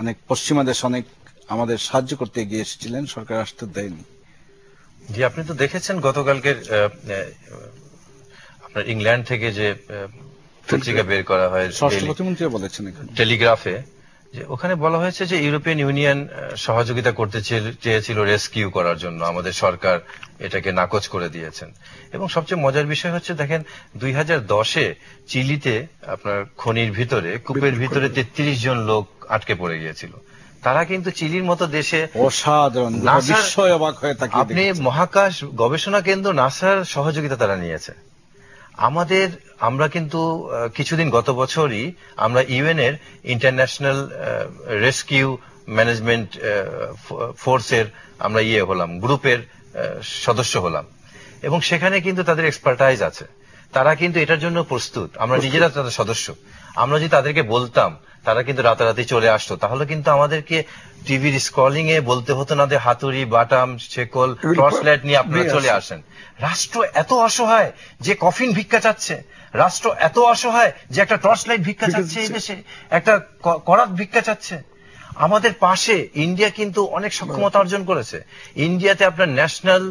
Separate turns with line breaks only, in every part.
অনেক পশ্চিমা দেশ অনেক আমাদের সাহায্য করতে এগিয়ে এসেছিলেন, সরকার আসতে দেয়নি।
জি, আপনি তো দেখেছেন গতকালকের আপনার ইংল্যান্ড থেকে যে পত্রিকা বের করা হয়
স্বরাষ্ট্র প্রতিমন্ত্রী বলেছেন
টেলিগ্রাফে, যে ওখানে বলা হয়েছে যে ইউরোপিয়ান ইউনিয়ন সহযোগিতা করতে চেয়েছিল রেস্কিউ করার জন্য, আমাদের সরকার এটাকে নাকচ করে দিয়েছেন। এবং সবচেয়ে মজার বিষয় হচ্ছে দেখেন 2010-এ চিলিতে আপনার খনির ভিতরে, কূপের ভিতরে 33 জন লোক আটকে পড়ে গিয়েছিল। তারা কিন্তু চিলির মতো দেশে
অসাধারণ, বিস্ময় অবাক হয়ে থাকে।
আপনি মহাকাশ গবেষণা কেন্দ্র নাসার সহযোগিতা তারা নিয়েছে। আমরা কিন্তু কিছুদিন গত বছরই আমরা ইউএন এর ইন্টারন্যাশনাল রেস্কিউ ম্যানেজমেন্ট ফোর্সের আমরা হলাম, গ্রুপের সদস্য হলাম, এবং সেখানে কিন্তু তাদের এক্সপার্টাইজ আছে, তারা কিন্তু এটার জন্য প্রস্তুত। আমরা নিজেরা তাদের সদস্য। আমরা যদি তাদেরকে বলতাম, তারা কিন্তু রাতারাতি চলে আসতো। তাহলে কিন্তু আমাদেরকে টিভির স্ক্রলিং এ বলতে হতো না যে হাতুড়ি, বাটাম, শেকল, টর্চ লাইট নিয়ে আপনারা চলে আসেন। রাষ্ট্র এত অসহায় যে কফিন ভিক্ষা চাচ্ছে, রাষ্ট্র এত অসহায় যে একটা টর্চ লাইট ভিক্ষা চাচ্ছে, এই দেশে একটা করাত ভিক্ষা চাচ্ছে। আমাদের পাশে ইন্ডিয়া কিন্তু অনেক সক্ষমতা অর্জন করেছে। ইন্ডিয়াতে আপনার ন্যাশনাল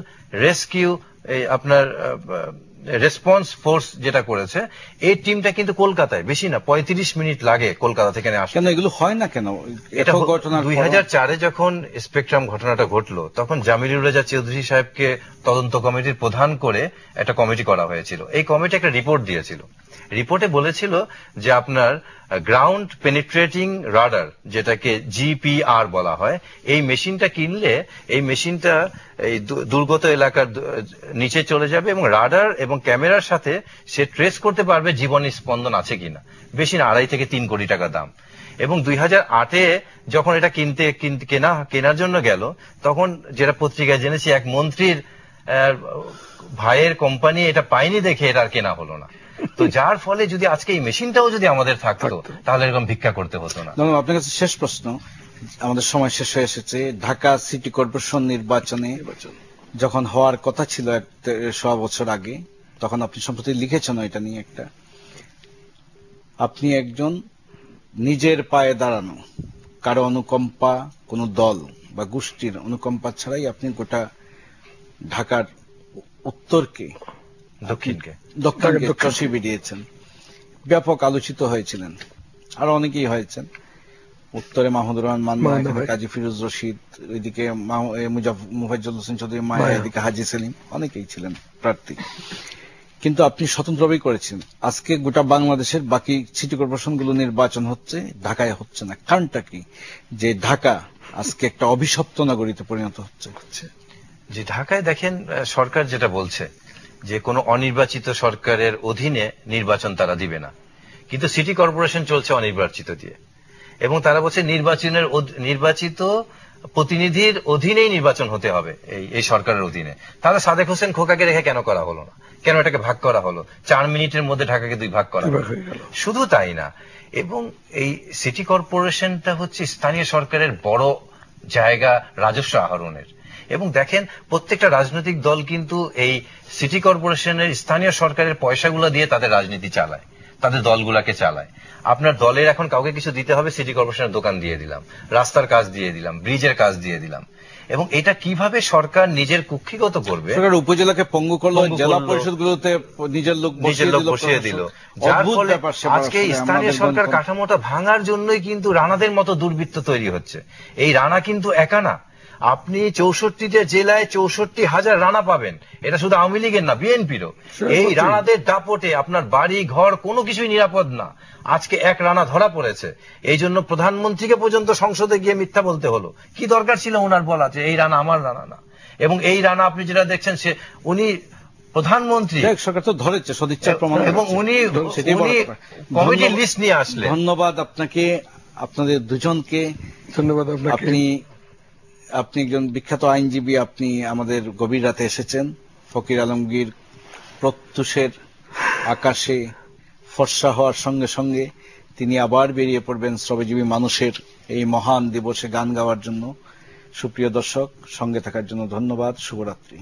রেস্কিউ আপনার রেসপন্স ফোর্স যেটা করেছে, এই টিমটা কিন্তু কলকাতায়, বেশি না 35 মিনিট লাগে কলকাতা থেকে আসে।
কেন এগুলো হয় না কেন?
এটা 2004-এ যখন স্পেকট্রাম ঘটনাটা ঘটলো, তখন জামিলুর রেজা চৌধুরী সাহেবকে তদন্ত কমিটির প্রধান করে একটা কমিটি করা হয়েছিল। এই কমিটি একটা রিপোর্ট দিয়েছিল। রিপোর্টে বলেছিল যে আপনার গ্রাউন্ড পেনিট্রেটিং রাডার, যেটাকে জিপিআর বলা হয়, এই মেশিনটা কিনলে এই মেশিনটা এই দুর্গত এলাকার নিচে চলে যাবে এবং রাডার এবং ক্যামেরার সাথে সে ট্রেস করতে পারবে জীবন স্পন্দন আছে কিনা। বেশি না, 2.5 থেকে 3 কোটি টাকা দাম। এবং 2008-এ যখন এটা কেনার জন্য গেল, তখন যেটা পত্রিকায় জেনেছি, এক মন্ত্রীর ভাইয়ের কোম্পানি এটা পায়নি দেখে এটা আর কেনা হলো না। তো যার ফলে যদি আজকে এই মেশিনটাও যদি আমাদের থাকতো, তাহলে এরকম ভিক্ষা করতে হতো না।
আপনার কাছে শেষ প্রশ্ন, আমাদের সময় শেষ হয়ে এসেছে। ঢাকা সিটি কর্পোরেশন নির্বাচনে যখন হওয়ার কথা ছিল 1.5 বছর আগে, তখন আপনি সম্প্রতি লিখেছেন এটা নিয়ে একটা, আপনি একজন নিজের পায়ে দাঁড়ানো, কারো অনুকম্পা, কোন দল বা গোষ্ঠীর অনুকম্পা ছাড়াই আপনি গোটা ঢাকার উত্তরকে, দক্ষিণকে চষে বেরিয়েছেন। ব্যাপক আলোচিত হয়েছিলেন, আরো অনেকেই হয়েছেন। উত্তরে মাহমুদুর রহমান মান্না, কাজী ফিরোজ রশিদ, ওইদিকে মুফাজ্জল হোসেন চৌধুরী মায়া, এদিকে হাজী সেলিম, অনেকেই ছিলেন প্রার্থী। কিন্তু আপনি স্বতন্ত্রভাবেই করেছেন। আজকে গোটা বাংলাদেশের বাকি সিটি কর্পোরেশন গুলো নির্বাচন হচ্ছে, ঢাকায় হচ্ছে না। কারণটা কি যে ঢাকা আজকে একটা অভিশপ্ত নগরীতে পরিণত হচ্ছে?
যে ঢাকায় দেখেন, সরকার যেটা বলছে যে কোনো অনির্বাচিত সরকারের অধীনে নির্বাচন তারা দিবে না, কিন্তু সিটি কর্পোরেশন চলছে অনির্বাচিত দিয়ে, এবং তারা বলছে নির্বাচিত প্রতিনিধির অধীনেই নির্বাচন হতে হবে এই সরকারের অধীনে। তাহলে সাদেক হোসেন খোকাকে রেখে কেন করা হলো না? কেন এটাকে ভাগ করা হলো? 4 মিনিটের মধ্যে ঢাকাকে 2 ভাগ করা হলো। শুধু তাই না, এবং এই সিটি কর্পোরেশনটা হচ্ছে স্থানীয় সরকারের বড় জায়গা রাজস্ব আহরণের। এবং দেখেন, প্রত্যেকটা রাজনৈতিক দল কিন্তু এই সিটি কর্পোরেশনের স্থানীয় সরকারের পয়সাগুলো দিয়ে তাদের রাজনীতি চালায়, তাদের দলগুলাকে চালায়। আপনার দলের এখন কাউকে কিছু দিতে হবে, সিটি কর্পোরেশনের দোকান দিয়ে দিলাম, রাস্তার কাজ দিয়ে দিলাম, ব্রিজের কাজ দিয়ে দিলাম। এবং এটা কিভাবে সরকার নিজের কুক্ষিগত করবে?
সরকার উপজেলাকে পঙ্গু করলো, জেলা পরিষদগুলোতে নিজের লোক বসিয়ে দিল।
যার ফলে আজকে স্থানীয় সরকার কাঠামোটা ভাঙার জন্যই কিন্তু রানাদের মতো দুর্বৃত্ত তৈরি হচ্ছে। এই রানা কিন্তু একা না, আপনি 64টা জেলায় 64,000 রানা পাবেন। এটা শুধু আওয়ামী লীগের না, বিএনপিরও। এই রানাদের দাপটে আপনার বাড়ি ঘর কোনো কিছুই নিরাপদ না। আজকে এক রানা ধরা পড়েছে, এই জন্য প্রধানমন্ত্রীকে পর্যন্ত সংসদে গিয়ে মিথ্যা বলতে হলো। কি দরকার ছিল ওনার বলা যে এই রানা আমার রানা না? এবং এই রানা আপনি যেটা দেখছেন, উনি প্রধানমন্ত্রী,
সরকার তো ধরেছে সদিচ্ছার প্রমাণ,
এবং উনি কমিটির লিস্ট নিয়ে আসলেন।
ধন্যবাদ আপনাকে, আপনাদের দুজনকে ধন্যবাদ। আপনি একজন বিখ্যাত আইনজীবী, আপনি আমাদের গভীর রাতে এসেছেন। ফকির আলমগীর প্রত্যুষের আকাশে ফর্সা হওয়ার সঙ্গে সঙ্গে তিনি আবার বেরিয়ে পড়বেন শ্রমজীবী মানুষের এই মহান দিবসে গান গাওয়ার জন্য। সুপ্রিয় দর্শক, সঙ্গে থাকার জন্য ধন্যবাদ। শুভরাত্রি।